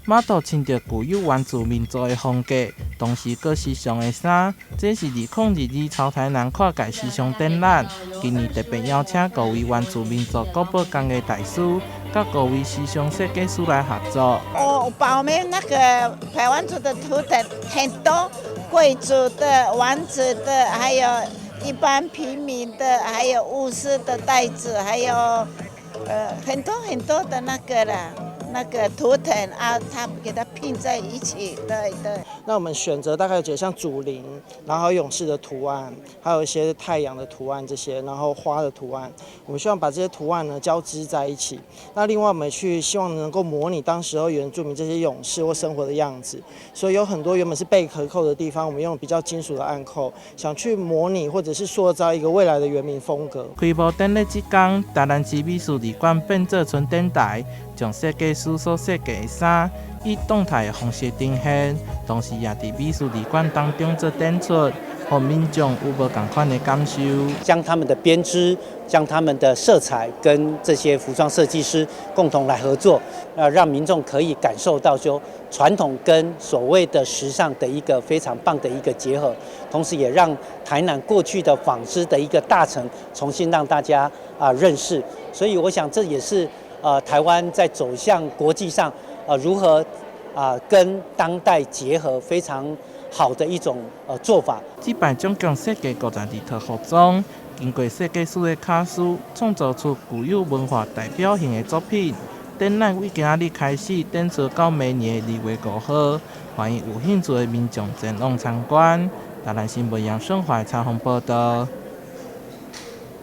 马图穿着具有原住民族的风格，同时各时尚的衫。这是2022草台南跨界时尚展览，今年特别邀请各位原住民族国宝工艺大师，甲各位时尚设计师来合作。我们那个排湾族的图腾很多，贵族的、王子的，还有一般平民的，还有巫师的袋子，还有很多的那个啦。那个图腾啊，它给它拼在一起，对。那我们选择大概有几个像祖灵，然后勇士的图案，还有一些太阳的图案这些，然后花的图案，我们希望把这些图案呢交织在一起。那另外我们希望能够模拟当时候原住民这些勇士或生活的样子，所以有很多原本是贝壳扣的地方，我们用比较金属的暗扣，想去模拟或者是塑造一个未来的原民风格。开幕典礼这天，台南市美术馆馆变做春电台，将设计师所设计的衫以动态的方式呈现，同时也在美术馆当中做展出，让民众有无同款的感受。将他们的编织、将他们的色彩跟这些服装设计师共同来合作，让民众可以感受到说传统跟所谓的时尚的一个非常棒的一个结合，同时也让台南过去的纺织的一个大城重新让大家认识。所以我想这也是台湾在走向国际上如何跟当代结合非常好的一种做法。这摆总共设计52套服装，经过设计师的巧思，创造出具有文化代表性的作品。展览为今日开始展出到明年2月5号，欢迎有兴趣的民众前往参观。台南新闻杨顺怀采访报道。